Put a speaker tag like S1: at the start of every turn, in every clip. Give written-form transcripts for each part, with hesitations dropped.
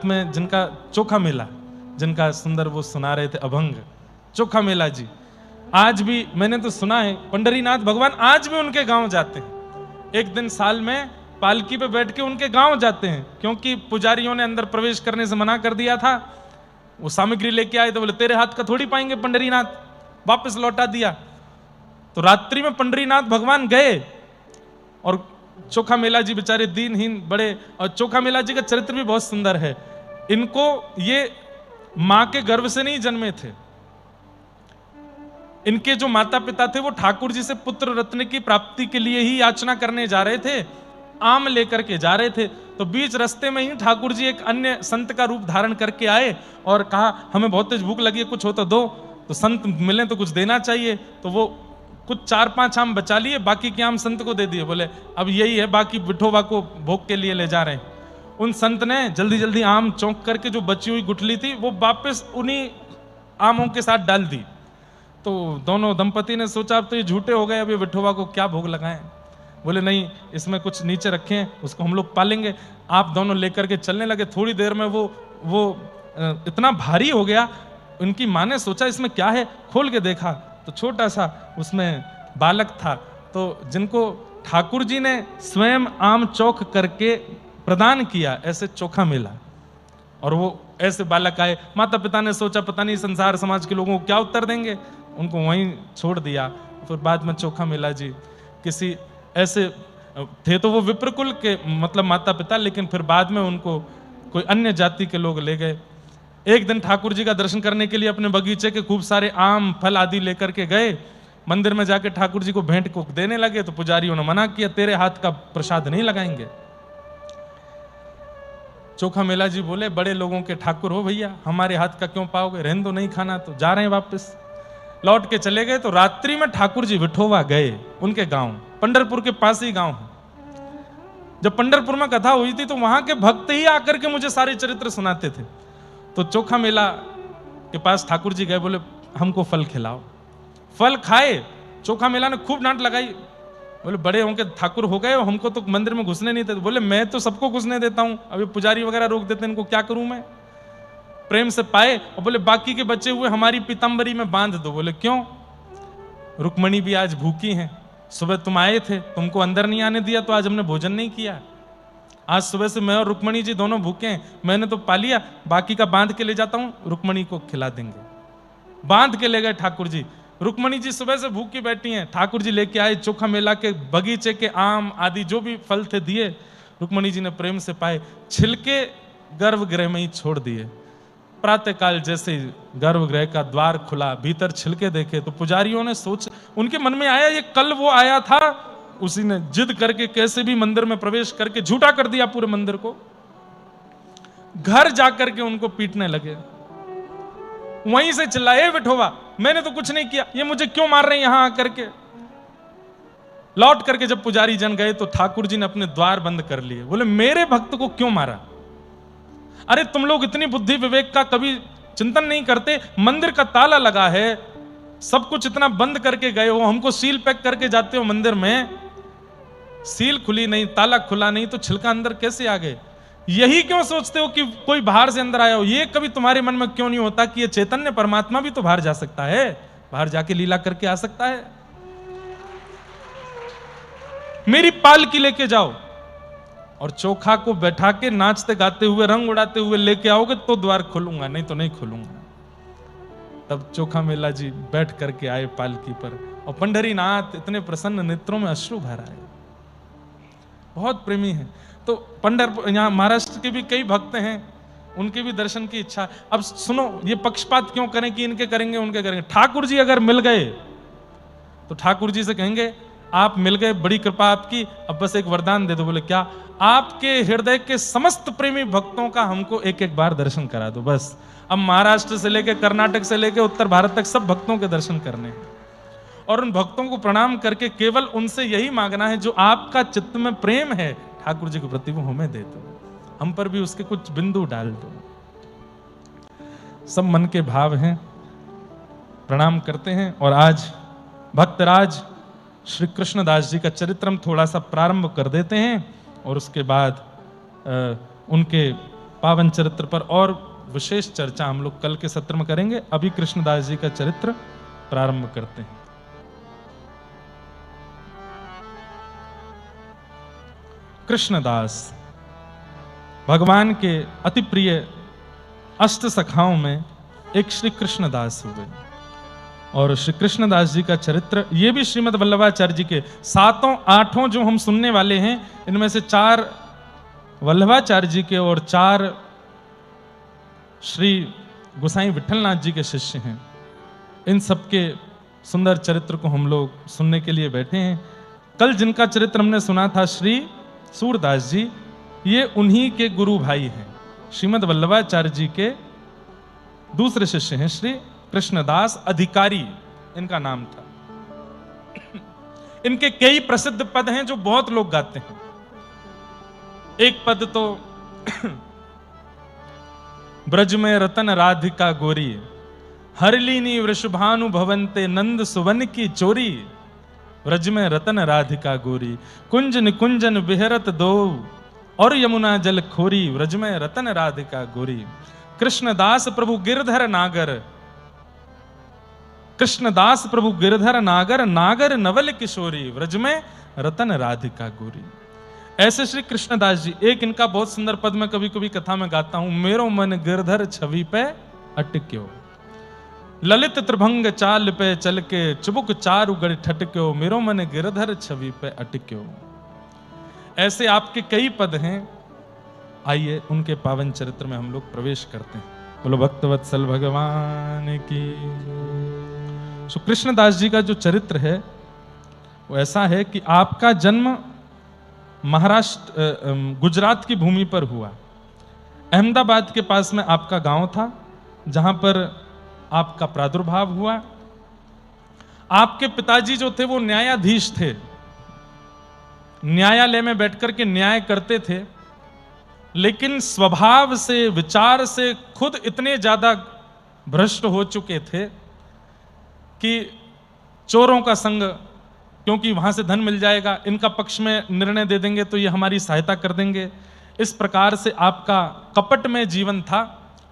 S1: रात में जिनका चोखा मेला, जिनका सुंदर वो सुना रहे थे अभंग, चोखा मेला जी, आज भी मैंने तो सुना है पंडरीनाथ भगवान आज भी उनके गांव जाते हैं। एक दिन साल में पालकी पे बैठ के उनके गांव जाते हैं, क्योंकि पुजारियों ने अंदर प्रवेश करने से मना कर दिया था। वो सामग्री लेके आए तो बोले तेरे हाथ का थोड़ी पाएंगे पंडरीनाथ, वापस लौटा दिया। तो रात्रि में पंडरीनाथ भगवान गए और चोखा मेला जी बेचारे दीनहीन बड़े, और चोखा मेला जी का चरित्र भी बहुत सुंदर है। इनको ये मां के गर्भ से नहीं जन्मे थे, इनके जो माता पिता थे वो ठाकुर जी से पुत्र रत्न की प्राप्ति के लिए ही याचना करने जा रहे थे, आम लेकर के जा रहे थे। तो बीच रास्ते में ही ठाकुर जी एक अन्य संत का रूप धारण करके आए और कहा हमें बहुत तेज भूख लगी है, कुछ हो तो दो। तो संत मिले तो कुछ देना चाहिए, तो वो कुछ 4-5 आम बचा लिए, बाकी के आम संत को दे दिए। बोले अब यही है, बाकी विठोबा को भोग के लिए ले जा रहे हैं। उन संत ने जल्दी जल्दी आम चौंक करके जो बची हुई गुठली थी वो वापस उन्हीं आमों के साथ डाल दी। तो दोनों दंपति ने सोचा अब तो ये झूठे हो गए, अब ये विठोबा को क्या भोग लगाएं। बोले नहीं, इसमें कुछ नीचे रखें, उसको हम लोग पालेंगे। आप दोनों लेकर के चलने लगे। थोड़ी देर में वो इतना भारी हो गया, उनकी माँ ने सोचा इसमें क्या है, खोल के देखा तो छोटा सा उसमें बालक था। तो जिनको ठाकुर जी ने स्वयं आम चौक करके प्रदान किया, ऐसे चोखा मेला, और वो ऐसे बालक आए। माता पिता ने सोचा पता नहीं संसार समाज के लोगों को क्या उत्तर देंगे, उनको वहीं छोड़ दिया। फिर बाद में चोखा मेला जी किसी ऐसे थे तो वो विप्रकुल के मतलब माता पिता, लेकिन फिर बाद में उनको कोई अन्य जाति के लोग ले गए। एक दिन ठाकुर जी का दर्शन करने के लिए अपने बगीचे के खूब सारे आम फल आदि लेकर के गए। मंदिर में जाके ठाकुर जी को भेंट को देने लगे तो पुजारियों ने मना किया, तेरे हाथ का प्रसाद नहीं लगाएंगे। चोखा मेला जी बोले बड़े लोगों के ठाकुर हो भैया, हमारे हाथ का क्यों पाओगे, रहने दो, नहीं खाना। तो जा रहे हैं वापस, लौट के चले गए। तो रात्रि में ठाकुर जी विठोबा गए उनके गांव, पंढरपुर के पास ही गांव है। जब पंढरपुर में कथा हुई थी तो वहां के भक्त ही आकर के मुझे सारे चरित्र सुनाते थे। तो चोखा मेला के पास ठाकुर जी गए, बोले हमको फल खिलाओ। फल खाए, चोखा मेला ने खूब डांट लगाई। बोले बड़े होंगे ठाकुर हो गए, हमको तो मंदिर में घुसने नहीं देते। बोले मैं तो सबको घुसने देता हूं, अभी पुजारी वगैरह रोक देते, इनको क्या करूं मैं। प्रेम से पाए और बोले बाकी के बचे हुए हमारी पीताम्बरी में बांध दो। बोले क्यों, रुक्मणी भी आज भूखी हैं, सुबह तुम आए थे, तुमको अंदर नहीं आने दिया तो आज हमने भोजन नहीं किया। आज सुबह से मैं और रुक्मणी जी दोनों भूखे हैं, मैंने तो पा लिया, बाकी का बांध के ले जाता हूं, रुक्मणी को खिला देंगे। बांध के ले गए ठाकुर जी। रुक्मणी जी सुबह से भूखी बैठी हैं, ठाकुर जी लेके आए चोखा मेला के बगीचे के आम आदि जो भी फल थे दिए। रुक्मणी जी ने प्रेम से पाए, छिलके गर्भगृह में ही छोड़ दिए। प्रातःकाल जैसे गर्भगृह का द्वार खुला, भीतर छिलके देखे तो पुजारियों ने सोच, उनके मन में आया ये कल वो आया था, उसी ने जिद करके कैसे भी मंदिर में प्रवेश करके झूठा कर दिया पूरे मंदिर को। घर जाकर के उनको पीटने लगे, वहीं से चिल्लाए विठोबा मैंने तो कुछ नहीं किया, ये मुझे क्यों मार रहे हैं यहां आकर के। लौट करके जब पुजारी जन गए तो ठाकुर जी ने अपने द्वार बंद कर लिए। बोले मेरे भक्त को क्यों मारा, अरे तुम लोग इतनी बुद्धि विवेक का कभी चिंतन नहीं करते, मंदिर का ताला लगा है, सब कुछ इतना बंद करके गए हो, हमको सील पैक करके जाते हो मंदिर में, सील खुली नहीं, ताला खुला नहीं तो छिलका अंदर कैसे आ गए। यही क्यों सोचते हो कि कोई बाहर से अंदर आया हो, ये कभी तुम्हारे मन में क्यों नहीं होता कि ये चैतन्य परमात्मा भी तो बाहर जा सकता है, बाहर जाके लीला करके आ सकता है। मेरी पालकी लेके जाओ और चोखा को बैठा के नाचते गाते हुए रंग उड़ाते हुए लेके आओगे तो द्वार खोलूंगा, नहीं तो नहीं खोलूंगा। तब चोखा मेला जी बैठ करके आए पालकी पर और पंढरीनाथ इतने प्रसन्न नेत्रों में अश्रु भर आए, बहुत प्रेमी हैं। तो पंढरपुर यहाँ महाराष्ट्र के भी कई भक्त हैं, उनके भी दर्शन की इच्छा। अब सुनो, ये पक्षपात क्यों करें कि इनके करेंगे उनके करेंगे। ठाकुर जी अगर मिल गए तो ठाकुर जी से कहेंगे आप मिल गए, बड़ी कृपा आपकी, अब बस एक वरदान दे दो। बोले क्या, आपके हृदय के समस्त प्रेमी भक्तों का हमको एक एक बार दर्शन करा दो बस। अब महाराष्ट्र से लेके कर्नाटक से लेके उत्तर भारत तक सब भक्तों के दर्शन करने हैं और उन भक्तों को प्रणाम करके केवल उनसे यही मांगना है जो आपका चित्त में प्रेम है ठाकुर जी के प्रति वो हमें दे दो, हम पर भी उसके कुछ बिंदु डाल दो। सब मन के भाव हैं, प्रणाम करते हैं। और आज भक्तराज श्री कृष्णदास जी का चरित्र हम थोड़ा सा प्रारंभ कर देते हैं और उसके बाद उनके पावन चरित्र पर और विशेष चर्चा हम लोग कल के सत्र में करेंगे। अभी कृष्णदास जी का चरित्र प्रारंभ करते हैं। कृष्णदास भगवान के अति प्रिय अष्ट सखाओं में एक श्री कृष्णदास हुए और श्री कृष्णदास जी का चरित्र ये भी श्रीमद् वल्लभाचार्य जी के सातों आठों जो हम सुनने वाले हैं, इनमें से 4 वल्लभाचार्य जी के और 4 श्री गोसाई विठलनाथ जी के शिष्य हैं। इन सबके सुंदर चरित्र को हम लोग सुनने के लिए बैठे हैं। कल जिनका चरित्र हमने सुना था श्री सूरदास जी, ये उन्हीं के गुरु भाई हैं। श्रीमद् वल्लभाचार्य जी के दूसरे शिष्य हैं श्री कृष्णदास अधिकारी, इनका नाम था। इनके कई प्रसिद्ध पद हैं जो बहुत लोग गाते हैं। एक पद तो ब्रज में रतन राधिका गोरी, हरलीनी वृषभानु भवंते नंद सुवन की चोरी। ब्रज में रतन राधिका गोरी, कुंज निकुंजन विहरत दो, और यमुना जल खोरी। ब्रज में रतन राधिका गोरी, कृष्णदास प्रभु गिरधर नागर, कृष्णदास प्रभु गिरधर नागर, नागर नवल किशोरी। ब्रज में रतन राधिका गोरी। ऐसे श्री कृष्णदास जी, एक इनका बहुत सुंदर पद मैं कभी कभी कथा में गाता हूं। मेरो मन गिरधर छवि पे अटक्यो, ललित त्रिभंग चाल पे चल के, चुबुक चारु गढ़ ठटक्यो। मेरो मन गिरधर छवि पे अटक्यो। ऐसे आपके कई पद हैं। आइए उनके पावन चरित्र में हम लोग प्रवेश करते हैं। बोलो भक्तवत्सल भगवान की। सो कृष्णदास जी का जो चरित्र है वो ऐसा है कि आपका जन्म महाराष्ट्र गुजरात की भूमि पर हुआ। अहमदाबाद के पास में आपका गांव था जहां पर आपका प्रादुर्भाव हुआ। आपके पिताजी जो थे वो न्यायाधीश थे, न्यायालय में बैठकर के न्याय करते थे, लेकिन स्वभाव से विचार से खुद इतने ज्यादा भ्रष्ट हो चुके थे कि चोरों का संग, क्योंकि वहां से धन मिल जाएगा, इनका पक्ष में निर्णय दे देंगे तो ये हमारी सहायता कर देंगे। इस प्रकार से आपका कपट में जीवन था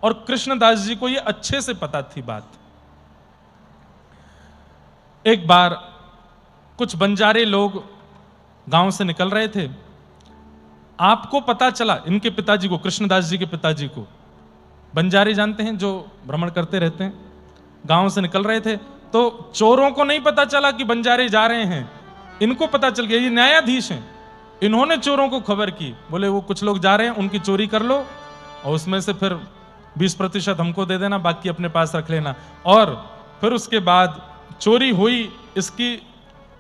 S1: और कृष्णदास जी को ये अच्छे से पता थी बात। एक बार कुछ बंजारे लोग गांव से निकल रहे थे। आपको पता चला, इनके पिताजी को, कृष्णदास जी के पिताजी को, बंजारे जानते हैं जो भ्रमण करते रहते हैं, गांव से निकल रहे थे तो चोरों को नहीं पता चला कि बंजारे जा रहे हैं। इनको पता चल गया, ये न्यायाधीश हैं। इन्होंने चोरों को खबर की, बोले वो कुछ लोग जा रहे हैं, उनकी चोरी कर लो और उसमें से फिर 20% हमको दे देना, बाकी अपने पास रख लेना। और फिर उसके बाद चोरी हुई, इसकी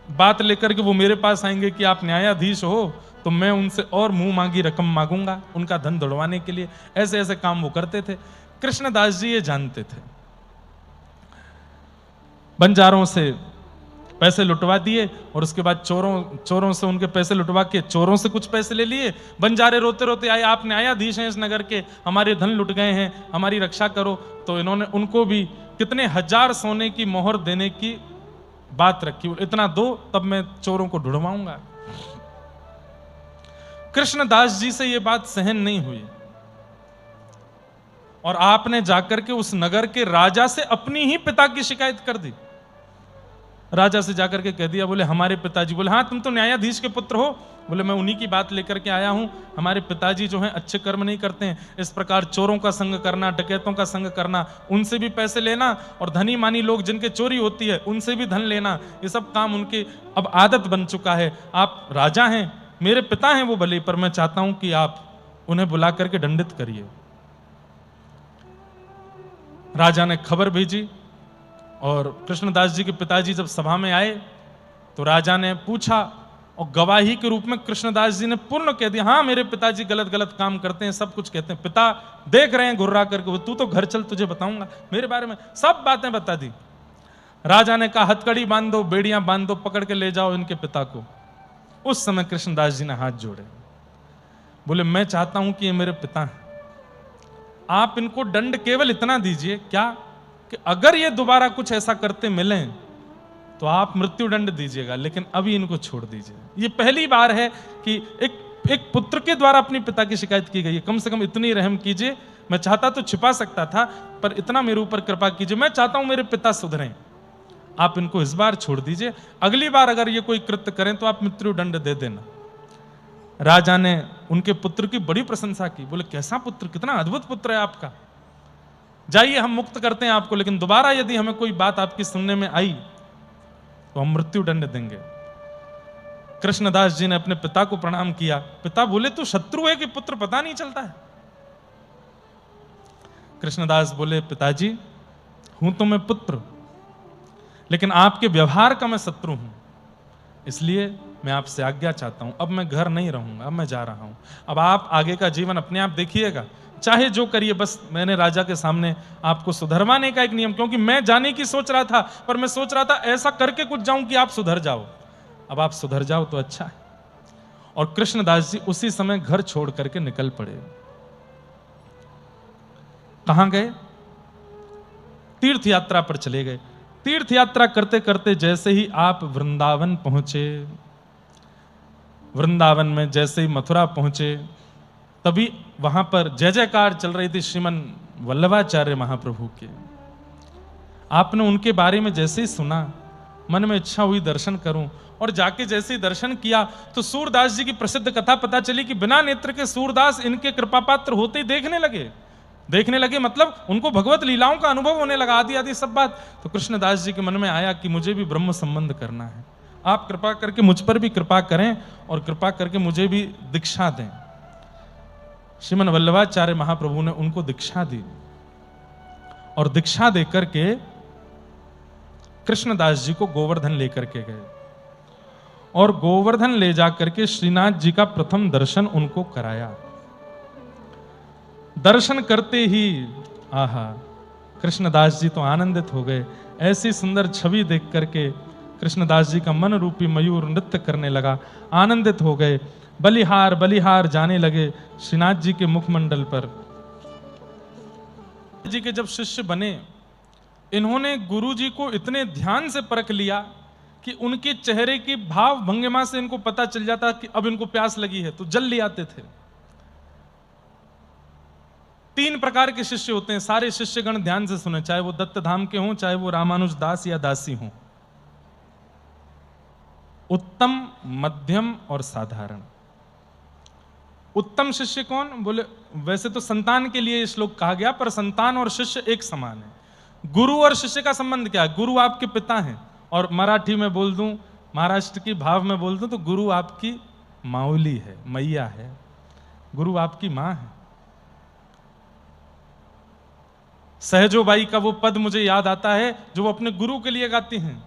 S1: बात लेकर के वो मेरे पास आएंगे कि आप न्यायाधीश हो, तो मैं उनसे और मुंह मांगी रकम मांगूंगा उनका धन दौड़वाने के लिए। ऐसे ऐसे काम वो करते थे। कृष्णदास जी ये जानते थे। बंजारों से पैसे लुटवा दिए और उसके बाद चोरों से उनके पैसे लुटवा के चोरों से कुछ पैसे ले लिए। बंजारे रोते रोते आए, आप न्यायाधीश हैं इस नगर के, हमारे धन लुट गए हैं, हमारी रक्षा करो। तो इन्होंने उनको भी कितने 1000 सोने की मोहर देने की बात रखी, इतना दो तब मैं चोरों को ढूंढवाऊंगा। कृष्णदास जी से यह बात सहन नहीं हुई और आपने जाकर के उस नगर के राजा से अपनी ही पिता की शिकायत कर दी। राजा से जाकर के कह दिया, बोले हमारे पिताजी, बोले हाँ तुम तो न्यायाधीश के पुत्र हो, बोले मैं उन्हीं की बात लेकर के आया हूं, हमारे पिताजी जो हैं अच्छे कर्म नहीं करते हैं, इस प्रकार चोरों का संग करना, डकैतों का संग करना, उनसे भी पैसे लेना और धनी मानी लोग जिनके चोरी होती है उनसे भी धन लेना, ये सब काम उनकी अब आदत बन चुका है। आप राजा हैं, मेरे पिता हैं वो भले, पर मैं चाहता हूं कि आप उन्हें बुला करके दंडित करिए। राजा ने खबर भेजी और कृष्णदास जी के पिताजी जब सभा में आए तो राजा ने पूछा और गवाही के रूप में कृष्णदास जी ने पूर्ण कह दिया, हाँ मेरे पिताजी गलत गलत काम करते हैं, सब कुछ कहते हैं, पिता देख रहे हैं घुर्रा करके, तू तो घर चल तुझे बताऊंगा, मेरे बारे में सब बातें बता दी। राजा ने कहा हथकड़ी बांध दो, बेड़ियां बांध दो, पकड़ के ले जाओ इनके पिता को। उस समय कृष्णदास जी ने हाथ जोड़े, बोले मैं चाहता हूं कि ये मेरे पिता हैं, आप इनको दंड केवल इतना दीजिए क्या कि अगर ये दोबारा कुछ ऐसा करते मिलें तो आप मृत्यु दंड दीजिएगा, लेकिन अभी इनको छोड़ दीजिए। ये पहली बार है कि एक एक पुत्र के द्वारा अपने पिता की शिकायत की गई है। कम से कम इतनी रहम कीजिए, मैं चाहता तो छिपा सकता था, पर इतना मेरे ऊपर कृपा कीजिए, मैं चाहता हूं मेरे पिता सुधरें, आप इनको इस बार छोड़ दीजिए, अगली बार अगर ये कोई कृत्य करें तो आप मृत्युदंड दे देना। राजा ने उनके पुत्र की बड़ी प्रशंसा की, बोले कैसा पुत्र, कितना अद्भुत पुत्र है आपका, जाइए हम मुक्त करते हैं आपको, लेकिन दोबारा यदि हमें कोई बात आपकी सुनने में आई तो हम मृत्युदंड देंगे। कृष्णदास जी ने अपने पिता को प्रणाम किया। पिता बोले तू शत्रु है कि पुत्र पता नहीं चलता है। कृष्णदास बोले पिताजी हूं तो मैं पुत्र, लेकिन आपके व्यवहार का मैं शत्रु हूं, इसलिए मैं आपसे आज्ञा चाहता हूं, अब मैं घर नहीं रहूंगा, अब मैं जा रहा हूं, अब आप आगे का जीवन अपने आप देखिएगा, चाहे जो करिए, बस मैंने राजा के सामने आपको सुधरवाने का एक नियम, क्योंकि मैं जाने की सोच रहा था, पर मैं सोच रहा था ऐसा करके कुछ जाऊं कि आप सुधर जाओ, अब आप सुधर जाओ तो अच्छा है। और कृष्णदास जी उसी समय घर छोड़ करके निकल पड़े। कहां गए? तीर्थ यात्रा पर चले गए। तीर्थ यात्रा करते करते जैसे ही आप वृंदावन पहुंचे, वृंदावन में जैसे ही मथुरा पहुंचे, तभी वहां पर जय जयकार चल रही थी श्रीमन वल्लभाचार्य महाप्रभु के। आपने उनके बारे में जैसे ही सुना, मन में इच्छा हुई दर्शन करूं, और जाके जैसे ही दर्शन किया तो सूरदास जी की प्रसिद्ध कथा पता चली कि बिना नेत्र के सूरदास इनके कृपा पात्र होते ही देखने लगे, मतलब उनको भगवत लीलाओं का अनुभव होने लगा, आदि आदि सब बात। तो कृष्णदास जी के मन में आया कि मुझे भी ब्रह्म संबंध करना है, आप कृपा करके मुझ पर भी कृपा करें और कृपा करके मुझे भी दीक्षा दें। श्रीमन वल्लभाचार्य महाप्रभु ने उनको दीक्षा दी, और दीक्षा देकर के कृष्णदास जी को गोवर्धन लेकर के गए, और गोवर्धन ले जाकर के श्रीनाथ जी का प्रथम दर्शन उनको कराया। दर्शन करते ही आहा, कृष्णदास जी तो आनंदित हो गए। ऐसी सुंदर छवि देख करके कृष्णदास जी का मन रूपी मयूर नृत्य करने लगा, आनंदित हो गए। बलिहार बलिहार जाने लगे श्रीनाथ जी के मुखमंडल पर। जी के जब शिष्य बने, इन्होंने गुरु जी को इतने ध्यान से परख लिया कि उनके चेहरे की भाव भंगिमा से इनको पता चल जाता कि अब इनको प्यास लगी है, तो जल ले आते थे। 3 प्रकार के शिष्य होते हैं, सारे शिष्यगण ध्यान से सुने, चाहे वो दत्त धाम के हों, चाहे वो रामानुज दास या दासी हों। उत्तम, मध्यम और साधारण। उत्तम शिष्य कौन? बोले वैसे तो संतान के लिए ये श्लोक कहा गया, पर संतान और शिष्य एक समान है। गुरु और शिष्य का संबंध क्या है? गुरु आपके पिता हैं, और मराठी में बोल दूं, महाराष्ट्र की भाव में बोल दूं तो गुरु आपकी माउली है, मैया है, गुरु आपकी मां है। सहजोबाई का वो पद मुझे याद आता है जो वो अपने गुरु के लिए गाती हैं,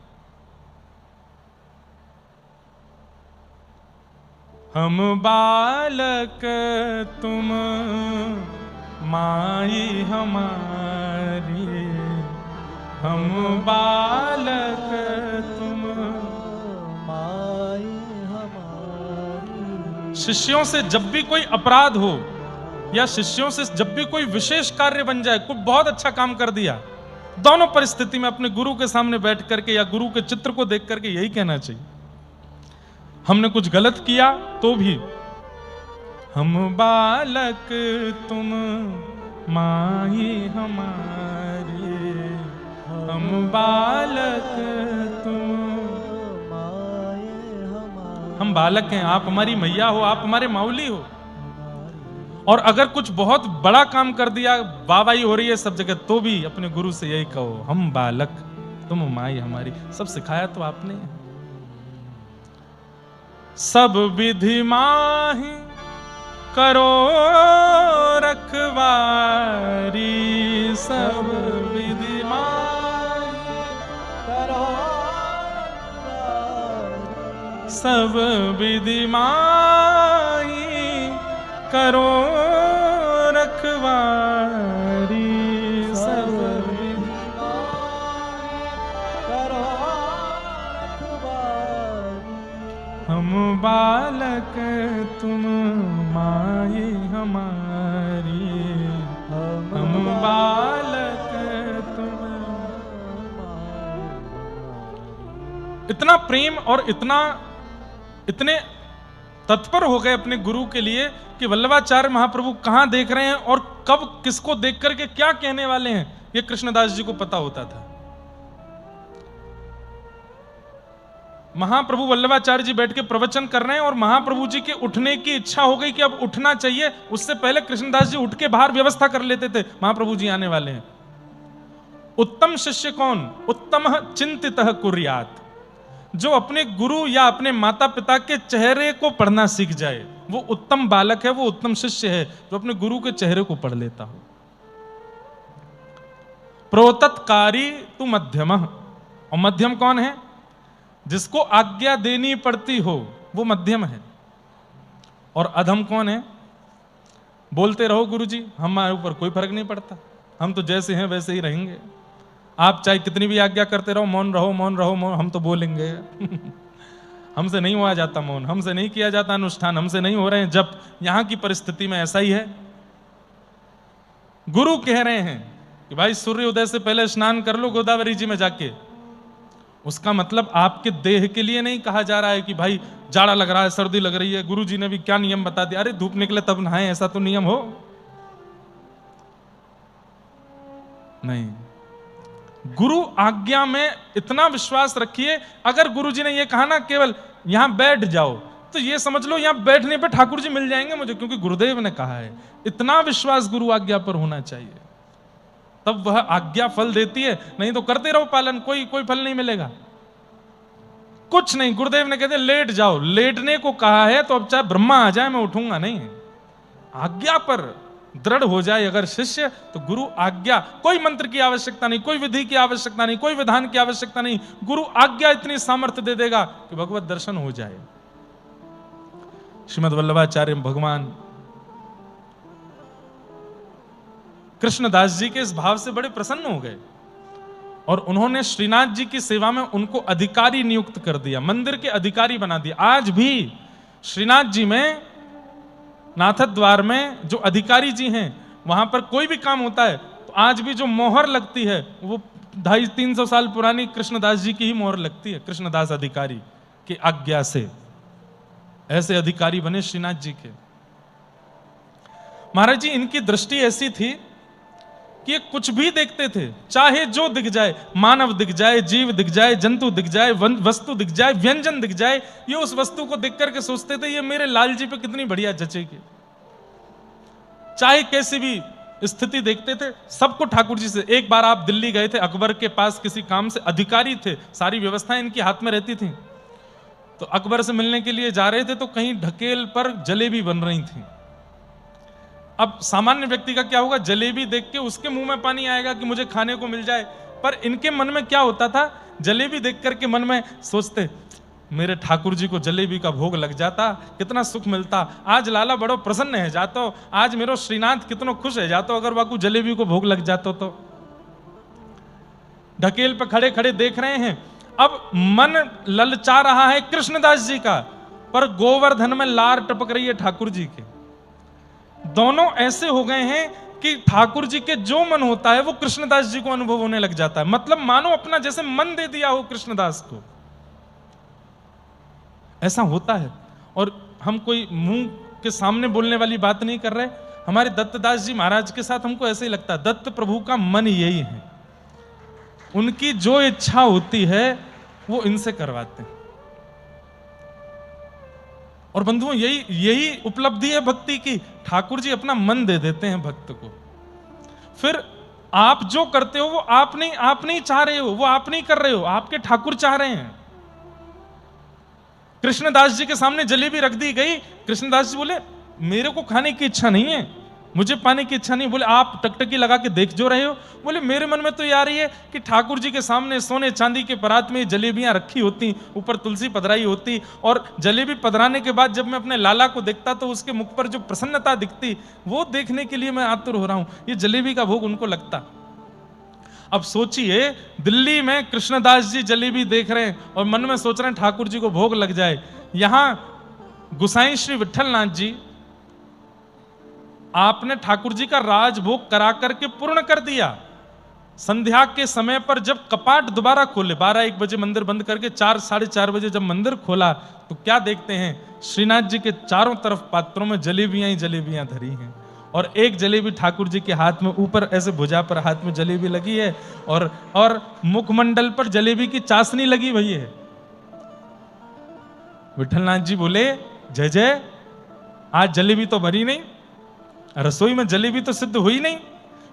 S1: हम बालक तुम माई हमारी, हम बालक तुम माई हमारी। शिष्यों से जब भी कोई अपराध हो, या शिष्यों से जब भी कोई विशेष कार्य बन जाए, कोई बहुत अच्छा काम कर दिया, दोनों परिस्थिति में अपने गुरु के सामने बैठ करके या गुरु के चित्र को देख करके यही कहना चाहिए। हमने कुछ गलत किया तो भी हम बालक तुम माई हमारी, हम बालक तुम माई हमारी। हम बालक हैं, आप हमारी मैया हो, आप हमारे माउली हो। और अगर कुछ बहुत बड़ा काम कर दिया, वाहवाही हो रही है सब जगह, तो भी अपने गुरु से यही कहो, हम बालक तुम माई हमारी। सब सिखाया तो आपने। सब विधि माही करो रखवारी, सब विधि माही करो, सब विधि माही करो रखवारी, सब विधि करो रखवारी। हम बालक तुम माई हमारी, हम बालक तुम। इतना प्रेम और इतने तत्पर हो गए अपने गुरु के लिए कि वल्लभाचार्य महाप्रभु कहां देख रहे हैं और कब किसको देख करके क्या कहने वाले हैं, यह कृष्णदास जी को पता होता था। महाप्रभु वल्लभाचार्य जी बैठ के प्रवचन कर रहे हैं और महाप्रभु जी के उठने की इच्छा हो गई कि अब उठना चाहिए। उससे पहले कृष्णदास जी उठ के बाहर व्यवस्था कर लेते थे, महाप्रभु जी आने वाले हैं। उत्तम शिष्य कौन? उत्तम चिंतितः कुर्यात्, जो अपने गुरु या अपने माता पिता के चेहरे को पढ़ना सीख जाए, वो उत्तम बालक है, वो उत्तम शिष्य है, जो अपने गुरु के चेहरे को पढ़ लेता हो। प्रोतत्कारी तु मध्यम, और मध्यम कौन है? जिसको आज्ञा देनी पड़ती हो वो मध्यम है। और अधम कौन है? बोलते रहो गुरुजी, हमारे ऊपर कोई फर्क नहीं पड़ता, हम तो जैसे हैं वैसे ही रहेंगे, आप चाहे कितनी भी आज्ञा करते रहो, मौन रहो मौन रहो मौन, हम तो बोलेंगे। हमसे नहीं हुआ जाता मौन, हमसे नहीं किया जाता अनुष्ठान, हमसे नहीं हो रहे हैं जब। यहां की परिस्थिति में ऐसा ही है। गुरु कह रहे हैं कि भाई सूर्य उदय से पहले स्नान कर लो गोदावरी जी में जाके, उसका मतलब आपके देह के लिए नहीं कहा जा रहा है कि भाई जाड़ा लग रहा है, सर्दी लग रही है, गुरु जी ने भी क्या नियम बता दिया, अरे धूप निकले तब नहाए, ऐसा तो नियम हो नहीं। गुरु आज्ञा में इतना विश्वास रखिए, अगर गुरु जी ने यह कहा ना केवल यहां बैठ जाओ, तो यह समझ लो यहां बैठने पे ठाकुर जी मिल जाएंगे मुझे, क्योंकि गुरुदेव ने कहा है। इतना विश्वास गुरु आज्ञा पर होना चाहिए, तब वह आज्ञा फल देती है। नहीं तो करते रहो पालन, कोई फल नहीं मिलेगा, कुछ नहीं। गुरुदेव ने कहते लेट जाओ, लेटने को कहा है तो अब चाहे ब्रह्मा आ जाए मैं उठूंगा नहीं। आज्ञा पर दृढ़ हो जाए अगर शिष्य, तो गुरु आज्ञा, कोई मंत्र की आवश्यकता नहीं, कोई विधि की आवश्यकता नहीं, कोई विधान की आवश्यकता नहीं, गुरु आज्ञा इतनी सामर्थ्य दे देगा कि भगवत दर्शन हो जाए। श्रीमद् वल्लभाचार्य भगवान कृष्णदास जी के इस भाव से बड़े प्रसन्न हो गए और उन्होंने श्रीनाथ जी की सेवा में उनको अधिकारी नियुक्त कर दिया, मंदिर के अधिकारी बना दिया। आज भी श्रीनाथ जी में, नाथ द्वार में जो अधिकारी जी हैं, वहां पर कोई भी काम होता है तो आज भी जो मोहर लगती है वो 250-300 साल पुरानी कृष्णदास जी की ही मोहर लगती है, कृष्णदास अधिकारी की आज्ञा से। ऐसे अधिकारी बने श्रीनाथ जी के। महाराज जी इनकी दृष्टि ऐसी थी कि ये कुछ भी देखते थे, चाहे जो दिख जाए, मानव दिख जाए, जीव दिख जाए, जंतु दिख जाए, वस्तु दिख जाए, व्यंजन दिख जाए, ये उस वस्तु को देख करके सोचते थे ये मेरे लाल जी पे कितनी बढ़िया जचेगी। चाहे कैसी भी स्थिति देखते थे, सबको ठाकुर जी से। एक बार आप दिल्ली गए थे, अकबर के पास किसी काम से, अधिकारी थे, सारी व्यवस्थाएं इनके हाथ में रहती थी, तो अकबर से मिलने के लिए जा रहे थे तो कहीं ढकेल पर जलेबी बन रही थी। अब सामान्य व्यक्ति का क्या होगा, जलेबी देख के उसके मुंह में पानी आएगा कि मुझे खाने को मिल जाए, पर इनके मन में क्या होता था, जलेबी देख करके मन में सोचते मेरे ठाकुर जी को जलेबी का भोग लग जाता कितना सुख मिलता, आज लाला बड़ो प्रसन्न है जातो, आज मेरो श्रीनाथ कितना खुश है जातो अगर वाकू जलेबी को भोग लग जातो। तो ढकेल पे खड़े खड़े देख रहे हैं, अब मन ललचा रहा है कृष्णदास जी का, पर गोवर्धन में लार टपक रही है ठाकुर जी के। दोनों ऐसे हो गए हैं कि ठाकुर जी के जो मन होता है वो कृष्णदास जी को अनुभव होने लग जाता है, मतलब मानो अपना जैसे मन दे दिया हो कृष्णदास को। ऐसा होता है, और हम कोई मुंह के सामने बोलने वाली बात नहीं कर रहे। हमारे दत्तदास जी महाराज के साथ हमको ऐसे ही लगता है, दत्त प्रभु का मन यही है, उनकी जो इच्छा होती है वो इनसे करवाते हैं। और बंधुओं यही उपलब्धि है भक्ति की, ठाकुर जी अपना मन दे देते हैं भक्त को। फिर आप जो करते हो वो आप नहीं चाह रहे हो, वो आप नहीं कर रहे हो, आपके ठाकुर चाह रहे हैं। कृष्णदास जी के सामने जलेबी रख दी गई, कृष्णदास जी बोले मेरे को खाने की इच्छा नहीं है, मुझे पाने की इच्छा नहीं। बोले आप टकटकी लगा के देख जो रहे हो। बोले मेरे मन में तो ये आ रही है कि ठाकुर जी के सामने सोने चांदी के परात में जलेबियां रखी होती, ऊपर तुलसी पधराई होती, और जलेबी पधराने के बाद जब मैं अपने लाला को देखता तो उसके मुख पर जो प्रसन्नता दिखती, वो देखने के लिए मैं आतुर हो रहा हूं, ये जलेबी का भोग उनको लगता। अब सोचिए दिल्ली में कृष्णदास जी जलेबी देख रहे हैं और मन में सोच रहे हैं ठाकुर जी को भोग लग जाए। यहां गुसाई श्री विठलनाथ जी, आपने ठाकुर जी का राजभोग करा करके पूर्ण कर दिया, संध्या के समय पर जब कपाट दोबारा खोले, 12-1 बजे मंदिर बंद करके 4 साढ़े 4 बजे जब मंदिर खोला तो क्या देखते हैं, श्रीनाथ जी के चारों तरफ पात्रों में जलेबियां ही जलेबियां धरी हैं, और एक जलेबी ठाकुर जी के हाथ में, ऊपर ऐसे भुजा पर हाथ में जलेबी लगी है, और मुखमंडल पर जलेबी की चाशनी लगी हुई है। विठलनाथ जी बोले, जय जय, आज जलेबी तो भरी नहीं, रसोई में जलेबी तो सिद्ध हुई नहीं,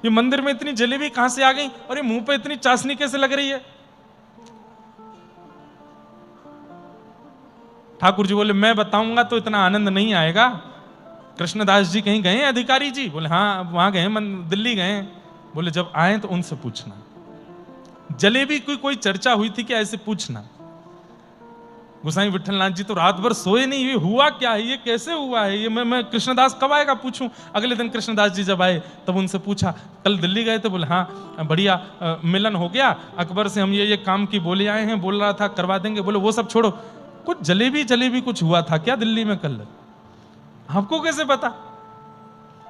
S1: ये मंदिर में इतनी जलेबी कहां से आ गई, और ये मुंह पे इतनी चाशनी कैसे लग रही है। ठाकुर जी बोले, मैं बताऊंगा तो इतना आनंद नहीं आएगा। कृष्णदास जी कहीं गए अधिकारी जी? बोले हाँ, वहां गए, दिल्ली गए। बोले जब आए तो उनसे पूछना, जलेबी की कोई चर्चा हुई थी क्या, ऐसे पूछना। गोसाई विठलनाथ जी तो रात भर सोए नहीं, ये हुआ क्या है, ये कैसे हुआ है, ये मैं कृष्णदास कब आएगा पूछूं। अगले दिन कृष्णदास जी जब आए तब उनसे पूछा, कल दिल्ली गए थे? बोले हाँ, बढ़िया मिलन हो गया, अकबर से हम ये काम की बोले आए हैं, बोल रहा था करवा देंगे। बोले वो सब छोड़ो, कुछ जलेबी कुछ हुआ था क्या दिल्ली में कल? आपको कैसे पता?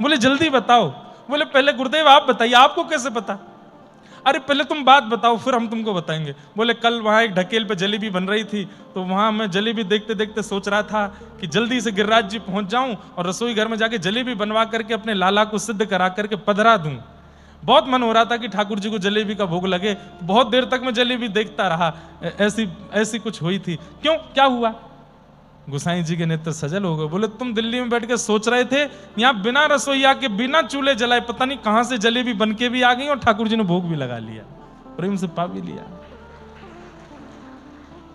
S1: बोले जल्दी बताओ। बोले पहले गुरुदेव आप बताइए, आपको कैसे पता? अरे पहले तुम बात बताओ फिर हम तुमको बताएंगे। बोले कल वहां एक ढकेल पे जलेबी बन रही थी, तो वहां मैं जलेबी देखते देखते सोच रहा था कि जल्दी से गिरिराज जी पहुंच जाऊं और रसोई घर में जाके जलेबी बनवा करके अपने लाला को सिद्ध करा करके पधरा दूं। बहुत मन हो रहा था कि ठाकुर जी को जलेबी का भोग लगे, बहुत देर तक मैं जलेबी देखता रहा। ऐसी कुछ हुई थी, क्यों, क्या हुआ? गोसाई जी के नेत्र सजल हो गए। बोले तुम दिल्ली में बैठ के सोच रहे थे, यहाँ बिना रसोईया के बिना चूल्हे जलाए पता नहीं कहां से जलेबी बन के भी आ गई और ठाकुर जी ने भोग भी लगा लिया, प्रेम से पा भी लिया।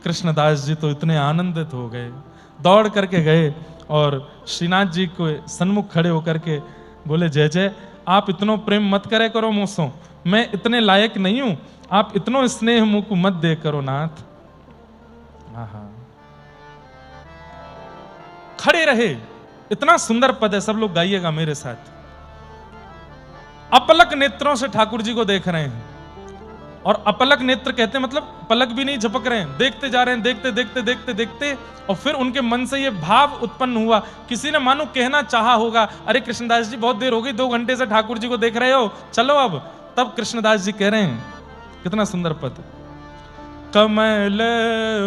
S1: कृष्णदास जी तो इतने आनंदित हो गए, दौड़ करके गए और श्रीनाथ जी को सन्मुख खड़े होकर के बोले, जय जय, आप इतनो प्रेम मत करे करो मुझसे, मैं इतने लायक नहीं हूं, आप इतनो स्नेह मुख मत दे करो नाथ। हाँ, खड़े रहे, इतना सुंदर पद है, सब लोग गाइएगा मेरे साथ। अपलक नेत्रों से ठाकुर जी को देख रहे हैं, और अपलक नेत्र कहते हैं मतलब पलक भी नहीं झपक रहे हैं, देखते जा रहे हैं, देखते देखते देखते देखते, और फिर उनके मन से ये भाव उत्पन्न हुआ। किसी ने मानो कहना चाहा होगा, अरे कृष्णदास जी बहुत देर हो गई, 2 घंटे से ठाकुर जी को देख रहे हो, चलो अब। तब कृष्णदास जी कह रहे हैं, कितना सुंदर पद, कमल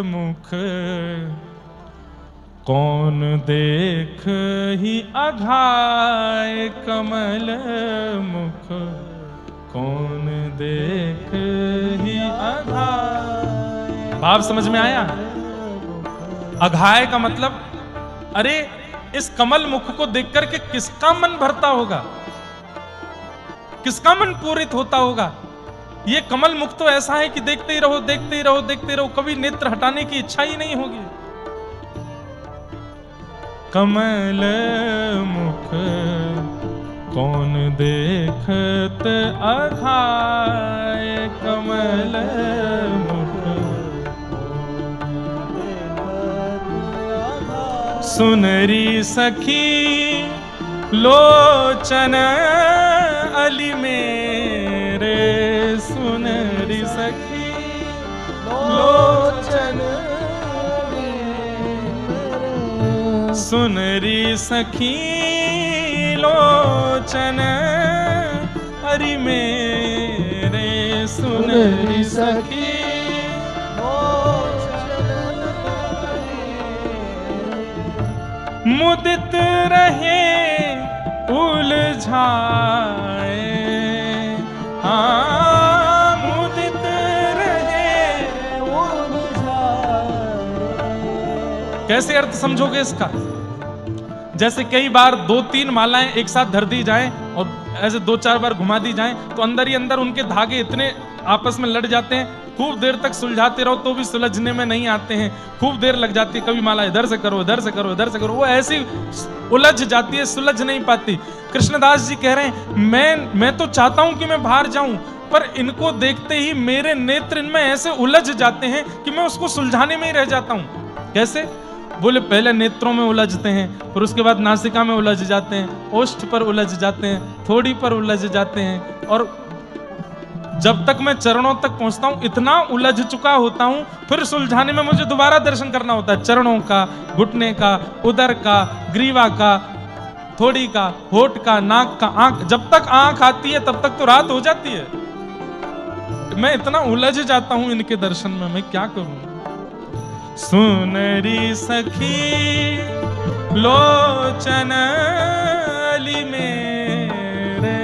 S1: मुख कौन देख ही अघाय, कमल मुख कौन देख ही अघाय। भाव समझ में आया? अघाय का मतलब, अरे इस कमल मुख को देख करके किसका मन भरता होगा, किसका मन पूरित होता होगा। ये कमल मुख तो ऐसा है कि देखते ही रहो, देखते ही रहो, देखते ही रहो, कभी नेत्र हटाने की इच्छा ही नहीं होगी। कमल मुख कौन देखत अघाय, कमल मुख सुनरी सखी लोचन अली मेरे, सुनरी सखी लोचन, सुनरी सखी लोचन हरि मेरे, सुनरी सखी मुदित रहे उलझाए, हाँ मुदित रहे उलझाए। कैसे अर्थ समझोगे इसका? जैसे कई बार 2-3 मालाएं एक साथ धर दी जाएं और ऐसे 2-4 बार घुमा दी जाएं तो अंदर ही अंदर उनके धागे इतने आपस में लड़ जाते हैं, खूब देर तक सुलझाते रहो तो भी सुलझने में नहीं आते हैं, खूब देर लग जाती है। कभी माला इधर से करो, इधर से करो, इधर से करो, वो ऐसी उलझ जाती है, सुलझ नहीं पाती। कृष्णदास जी कह रहे हैं, मैं तो चाहता हूं कि मैं बाहर जाऊं, पर इनको देखते ही मेरे नेत्र इनमें ऐसे उलझ जाते हैं कि मैं उसको सुलझाने में ही रह जाता हूं। कैसे? बोले पहले नेत्रों में उलझते हैं, फिर उसके बाद नासिका में उलझ जाते हैं, ओष्ठ पर उलझ जाते हैं, थोड़ी पर उलझ जाते हैं, और जब तक मैं चरणों तक पहुंचता हूं इतना उलझ चुका होता हूं, फिर सुलझाने में मुझे दोबारा दर्शन करना होता है, चरणों का, घुटने का, उदर का, ग्रीवा का, थोड़ी का, होठ का, नाक का, आंख। जब तक आंख आती है तब तक तो रात हो जाती है। मैं इतना उलझ जाता हूं इनके दर्शन में, मैं क्या करूं। सुनरी सखी लोचन अली मेरे,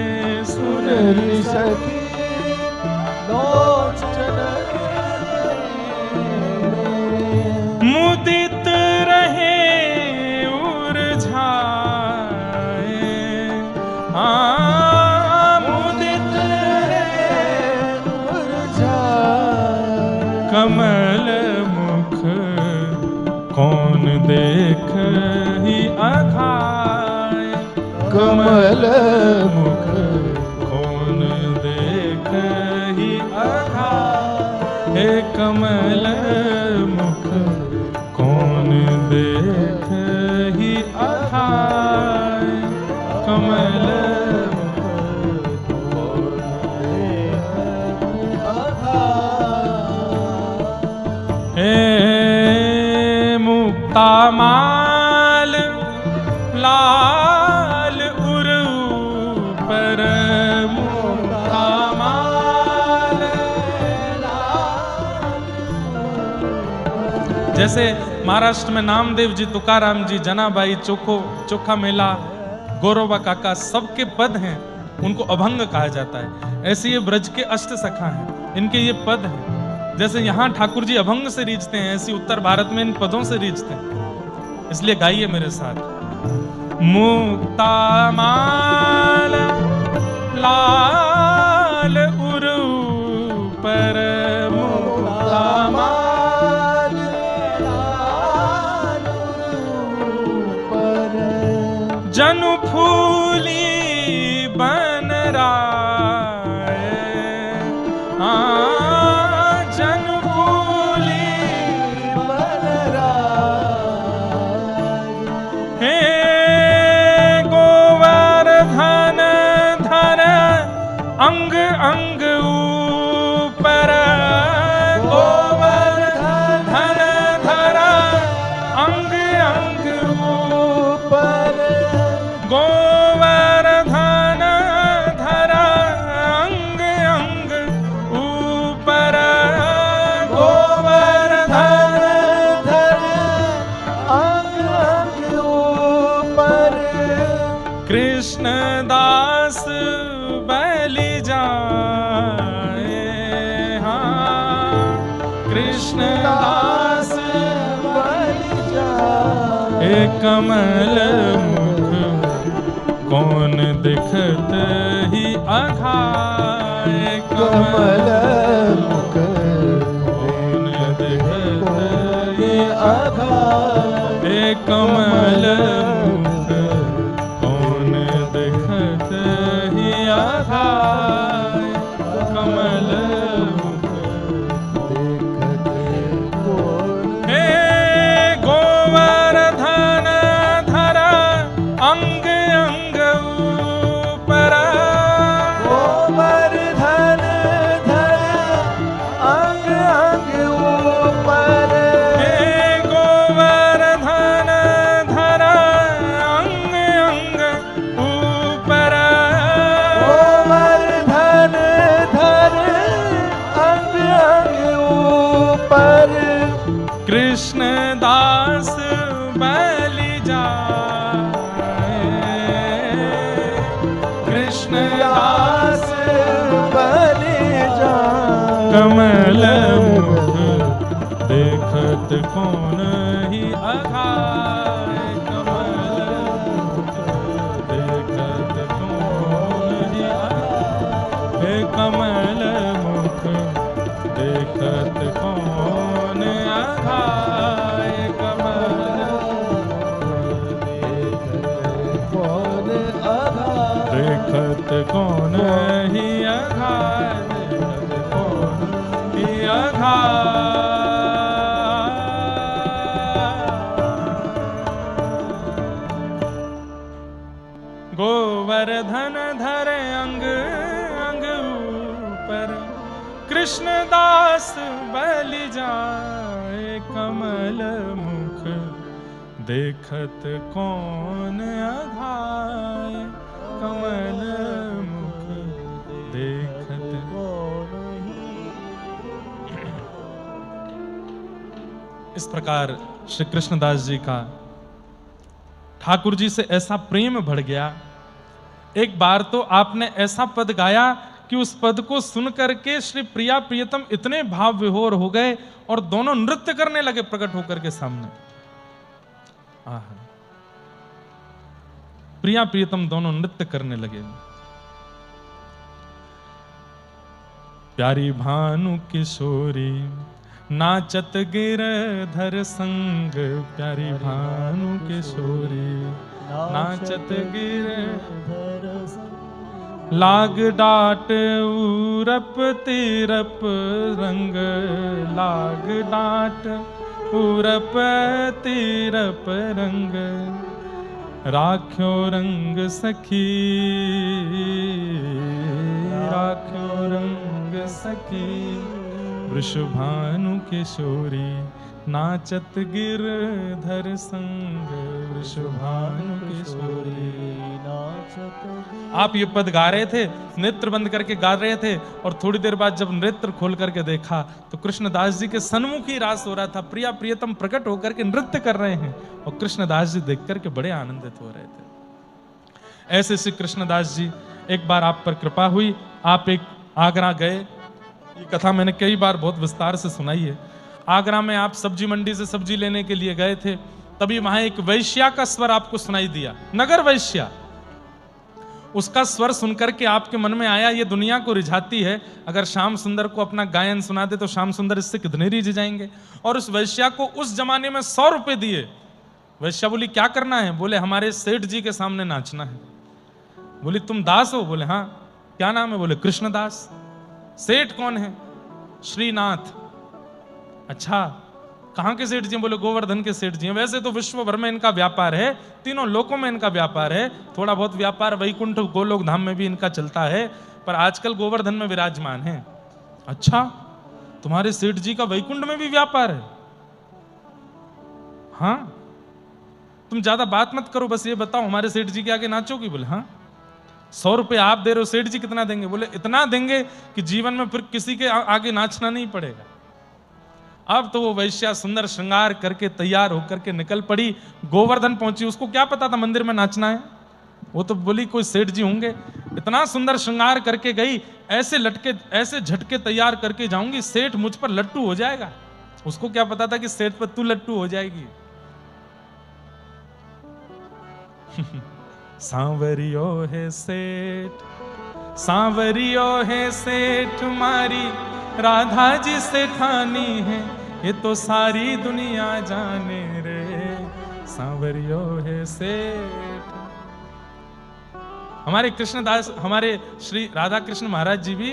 S2: सुनरी सखी लोचन
S1: मुदित रहे उरझाए, मुदित रहे
S2: उरझाए,
S1: कमल मुख कौन देख ही अघाए,
S2: कमल मुख
S1: कौन देख ही अघाए, हे कमल मुख कौन देख ही अघाए, कमल मुख
S2: कौन देख अघाए।
S1: हे मुक्ता माल लाल उरु पर, मुक्ता माल जैसे महाराष्ट्र में नामदेव जी, तुकाराम जी, जनाबाई, चोखा मेला, गौरवा काका, सबके पद हैं, उनको अभंग कहा जाता है। ऐसे ये ब्रज के अष्ट सखा हैं, इनके ये पद हैं। जैसे यहाँ ठाकुर जी अभंग से रीझते हैं, ऐसी उत्तर भारत में इन पदों से रीझते हैं। इसलिए गाइए मेरे साथ। मुक्ता माल लाल उरु पर, मुक्ता
S2: माल लाल उरु पर,
S1: जनु फूली बन राय, जनु फूली
S2: बन राय,
S1: हे गोवर्धन धर अंग अंग ऊपर, गोवर्धन धर अंग अंग
S2: ऊपर,
S1: गोवर्धन धर अंग अंग ऊपर, गोवर्धन
S2: धर अंग अंग ऊपर,
S1: कृष्ण दास बलि जाए, कृष्ण दास
S2: बलि जाए,
S1: हे कमल मुख कौन दिखत ही अघाए,
S2: कमल मुख
S1: कौन दिखत ही
S2: अघाए,
S1: हे कमल मुख कौन दिखत ही अघाए, कमल मुख
S2: देखते कौन,
S1: हे गोवर्धन धर अंग अंग ऊपर,
S2: गोवर्धन धर अंग अंग ऊपर,
S1: हे गोवर्धन धर अंग अंग ऊपर,
S2: गोवर्धन धर अंग अंग ऊपर,
S1: कृष्ण दास बलि जाए, कृष्ण दास
S2: बलि जाए,
S1: कमल मुख देखत कौन ही अघाए, कमल मुख देखत कौन ही अघाए, हे कमल मुख देखत कौन अघाए, कमल
S2: कौन अघाए,
S1: देखत कौन ही अघाए, देखत कौन ही अघाए। गोवर्धन धर अंग अंग ऊपर, कृष्ण दास बलि जाए, कमल मुख देखत कौन अघाए, कमल मुख देखत
S2: कौन ही
S1: इस प्रकार श्री कृष्णदास जी का ठाकुर जी से ऐसा प्रेम बढ़ गया। एक बार तो आपने ऐसा पद गाया कि उस पद को सुन करके श्री प्रिया प्रियतम इतने भाव विभोर हो गए और दोनों नृत्य करने लगे प्रकट होकर के सामने। प्रिया प्रियतम दोनों नृत्य करने लगे। प्यारी भानु किशोरी नाचत गिरधर संग, प्यारी भानु किशोरी नाचत गिरधर संग, लाग डाट उरप तिरप रंग, लाग डाट उरप तिरप रंग, राख्यो रंग सखी, राख्यो रंग सखी, वृषभानु किशोरी नाचत गिरधर संग, वृषभानु किशोरी नाचत। आप ये पद गा रहे थे, नेत्र बंद करके गा रहे थे, और थोड़ी देर बाद जब नेत्र खोल करके देखा तो कृष्णदास जी के सन्मुख ही रास हो रहा था। प्रिया प्रियतम प्रकट होकर के नृत्य कर रहे हैं और कृष्णदास जी देख करके बड़े आनंदित हो रहे थे। ऐसे श्री कृष्णदास जी, एक बार आप पर कृपा हुई, आप एक आगरा गए। ये कथा मैंने कई बार बहुत विस्तार से सुनाई है। आगरा में आप सब्जी मंडी से सब्जी लेने के लिए गए थे, तभी वहां एक वैश्या का स्वर आपको सुनाई दिया, नगर वैश्या। उसका स्वर सुनकर के आपके मन में आया ये दुनिया को रिझाती है, अगर श्याम सुंदर को अपना गायन सुना दे तो श्याम सुंदर इससे कितने रिझ जाएंगे। और उस वैश्या को उस जमाने में 100 रुपए दिए। वैश्या बोली क्या करना है? बोले हमारे सेठ जी के सामने नाचना है। बोली तुम दास हो? बोले हाँ। क्या नाम है? बोले कृष्णदास। सेठ कौन है? श्रीनाथ। अच्छा, कहां के सेठ जी? बोले गोवर्धन के सेठ जी हैं। वैसे तो विश्व भर में इनका व्यापार है, तीनों लोकों में इनका व्यापार है, थोड़ा बहुत व्यापार वैकुंठ गोलोक धाम में भी इनका चलता है, पर आजकल गोवर्धन में विराजमान है। अच्छा, तुम्हारे सेठ जी का वैकुंठ में भी व्यापार है? हाँ। तुम ज्यादा बात मत करो, बस ये बताओ हमारे सेठ जी के आगे नाचोगी? बोले हाँ। 100 रुपए आप दे रहे हो, सेठ जी कितना देंगे? बोले इतना देंगे कि जीवन में फिर किसी के आगे नाचना नहीं पड़ेगा। अब तो वो वैश्या सुंदर श्रृंगार करके तैयार होकर के निकल पड़ी, गोवर्धन पहुंची। उसको क्या पता था मंदिर में नाचना है? वो तो बोली कोई सेठ जी होंगे। इतना सुंदर श्रृंगार करके गई, ऐसे लटके, ऐसे झटके तैयार करके जाऊंगी, सेठ मुझ पर लट्टू हो जाएगा। उसको क्या पता था कि सेठ पर तू लट्टू हो जाएगी। सांवरियो है सेठ, सांवरियो है सेठ, मारी राधा जी से ठानी है, ये तो सारी दुनिया जाने रे, सांवरियो है सेठ। हमारे कृष्णदास, हमारे श्री राधा कृष्ण महाराज जी भी,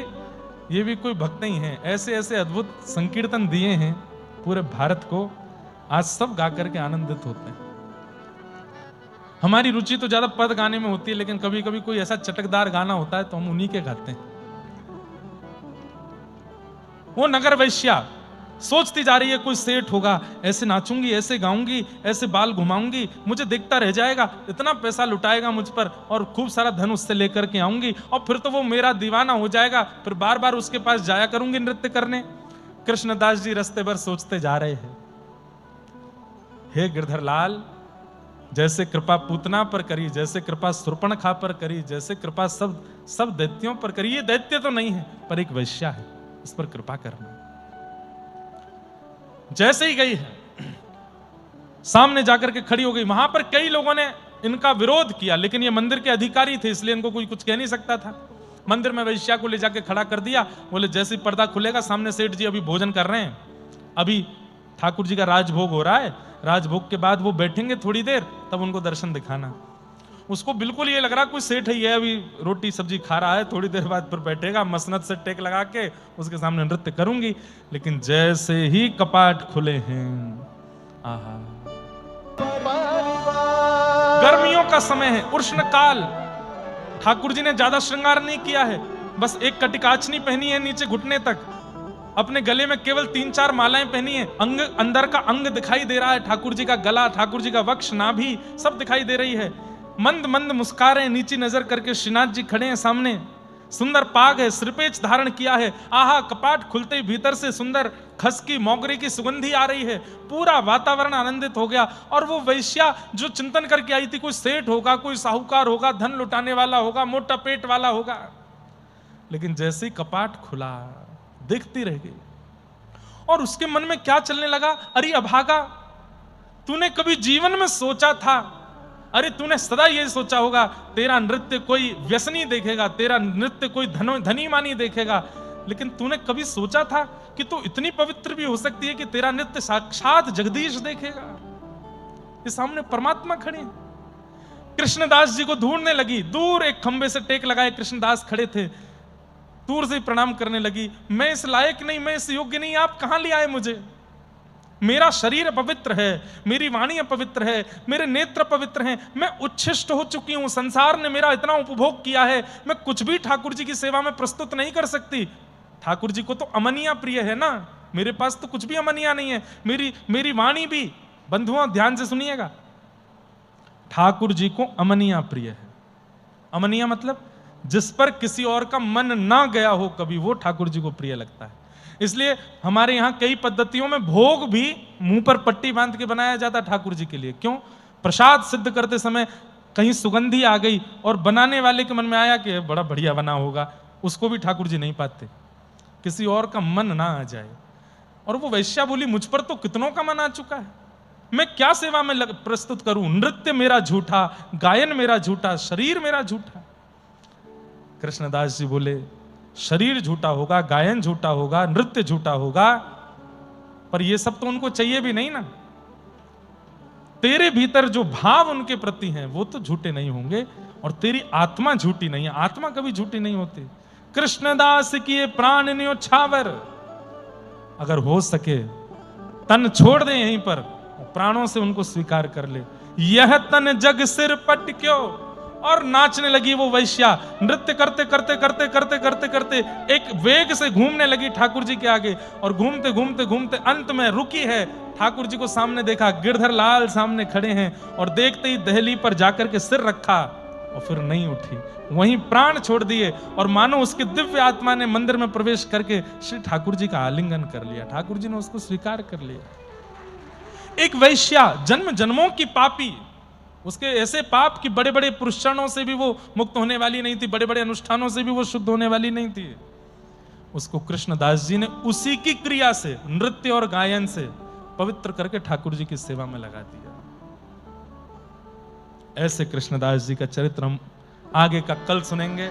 S1: ये भी कोई भक्त नहीं है, ऐसे ऐसे अद्भुत संकीर्तन दिए हैं पूरे भारत को, आज सब गा करके आनंदित होते हैं। हमारी रुचि तो ज्यादा पद गाने में होती है, लेकिन कभी कभी कोई ऐसा चटकदार गाना होता है तो हम उन्हीं के गाते हैं। वो नगर वैश्या सोचती जा रही है कोई सेठ होगा, ऐसे नाचूंगी, ऐसे गाऊंगी, ऐसे बाल घुमाऊंगी, मुझे देखता रह जाएगा, इतना पैसा लुटाएगा मुझ पर और खूब सारा धन उससे लेकर के आऊंगी, और फिर तो वो मेरा दीवाना हो जाएगा, फिर बार बार उसके पास जाया करूंगी नृत्य करने। कृष्णदास जी रास्ते भर सोचते जा रहे हैं, हे गिरधर लाल, जैसे कृपा पूतना पर करी, जैसे कृपा शूर्पणखा पर करी, जैसे कृपा सब दैत्यों पर करी, ये दैत्य तो नहीं है पर एक वैश्या है, इस पर कृपा करना। जैसे ही गई है, सामने जाकर के खड़ी हो गई। वहां पर कई लोगों ने इनका विरोध किया, लेकिन ये मंदिर के अधिकारी थे इसलिए इनको कोई कुछ कह नहीं सकता था। मंदिर में वैश्या को ले जाके खड़ा कर दिया। बोले जैसे ही पर्दा खुलेगा, सामने सेठ जी अभी भोजन कर रहे हैं, अभी ठाकुर जी का राजभोग हो रहा है, राजभोग के बाद वो बैठेंगे थोड़ी देर, तब उनको दर्शन दिखाना। उसको बिल्कुल ये लग रहा कोई सेठ ही है, अभी रोटी सब्जी खा रहा है, थोड़ी देर बाद फिर बैठेगा, मसनद से टेक लगा के उसके सामने नृत्य करूंगी। लेकिन जैसे ही कपाट खुले हैं, आहा, गर्मियों का समय है, उष्ण काल, ठाकुर जी ने ज्यादा श्रृंगार नहीं किया है, बस एक कटिकाचनी पहनी है नीचे घुटने तक, अपने गले में केवल 3-4 मालाएं पहनी है, अंग, अंदर का अंग दिखाई दे रहा है, ठाकुर जी का गला, ठाकुर जी का वक्ष, नाभि सब दिखाई दे रही है। मंद मंद मुस्कारे, नीची नजर करके श्रीनाथ जी खड़े हैं सामने। सुंदर पाग है, सिरपेच धारण किया है। आहा, कपाट खुलते ही भीतर से सुंदर खसकी मोगरे की सुगंधी आ रही है। पूरा वातावरण आनंदित हो गया। और वो वैश्या जो चिंतन करके आई थी, कोई सेठ होगा, कोई साहूकार होगा, धन लुटाने वाला होगा, मोटा पेट वाला होगा, लेकिन जैसे ही कपाट खुला देखती रह गई। और उसके मन में क्या चलने लगा, अरे अभागा, तूने कभी जीवन में सोचा था, अरे तूने सदा ये सोचा होगा तेरा नृत्य कोई व्यसनी देखेगा, तेरा नृत्य कोई धनी मानी देखेगा, लेकिन तूने कभी सोचा था कि तू इतनी पवित्र भी हो सकती है कि तेरा नृत्य साक्षात जगदीश देखेगा। ये सामने परमात्मा खड़े हैं। कृष्णदास जी को ढूंढने लगी। दूर एक खंबे से टेक लगाए कृष्णदास खड़े थे। दूर से प्रणाम करने लगी, मैं इस लायक नहीं, मैं इस योग्य नहीं, आप कहां ले आए मुझे? मेरा शरीर पवित्र है, मेरी वाणी अपवित्र है, मेरे नेत्र पवित्र हैं, मैं उच्छिष्ट हो चुकी हूं, संसार ने मेरा इतना उपभोग किया है, मैं कुछ भी ठाकुर जी की सेवा में प्रस्तुत नहीं कर सकती। ठाकुर जी को तो अमनिया प्रिय है ना, मेरे पास तो कुछ भी अमनिया नहीं है। मेरी वाणी भी, बंधुओं ध्यान से सुनिएगा, ठाकुर जी को अमनिया प्रिय है। अमनिया मतलब जिस पर किसी और का मन ना गया हो कभी, वो ठाकुर जी को प्रिय लगता है। इसलिए हमारे यहां कई पद्धतियों में भोग भी मुंह पर पट्टी बांध के बनाया जाता ठाकुर जी के लिए। क्यों? प्रसाद सिद्ध करते समय कहीं सुगंधी आ गई और बनाने वाले के मन में आया कि बड़ा बढ़िया बना होगा, उसको भी ठाकुर जी नहीं पाते, किसी और का मन ना आ जाए। और वो वैश्या बोली, मुझ पर तो कितनों का मन आ चुका है, मैं क्या सेवा में प्रस्तुत करूं? नृत्य मेरा झूठा, गायन मेरा झूठा, शरीर मेरा झूठा। कृष्णदास जी बोले, शरीर झूठा होगा, गायन झूठा होगा, नृत्य झूठा होगा, पर ये सब तो उनको चाहिए भी नहीं ना। तेरे भीतर जो भाव उनके प्रति हैं वो तो झूठे नहीं होंगे, और तेरी आत्मा झूठी नहीं है। आत्मा कभी झूठी नहीं होती। कृष्णदास किए प्राण न्योछावर, अगर हो सके तन छोड़ दे यहीं पर, प्राणों से उनको स्वीकार कर ले। यह तन जग सिर पट क्यों, और नाचने लगी वो वैश्या। नृत्य करते करते करते करते करते करते एक वेग से घूमने लगी ठाकुर जी के आगे, और घूमते घूमते घूमते अंत में रुकी है। ठाकुर जी को सामने देखा, गिरधर लाल सामने खड़े हैं, और देखते ही दहली पर जाकर के सिर रखा और फिर नहीं उठी, वहीं प्राण छोड़ दिए। और मानो उसके दिव्य आत्मा ने मंदिर में प्रवेश करके श्री ठाकुर जी का आलिंगन कर लिया। ठाकुर जी ने उसको स्वीकार कर लिया। एक वैश्या, जन्म जन्मों की पापी, उसके ऐसे पाप कि बड़े बड़े पुरुषारों से भी वो मुक्त होने वाली नहीं थी, बड़े बड़े अनुष्ठानों से भी वो शुद्ध होने वाली नहीं थी, उसको कृष्णदास जी ने उसी की क्रिया से, नृत्य और गायन से पवित्र करके ठाकुर जी की सेवा में लगा दिया। ऐसे कृष्णदास जी का चरित्र हम आगे का कल सुनेंगे।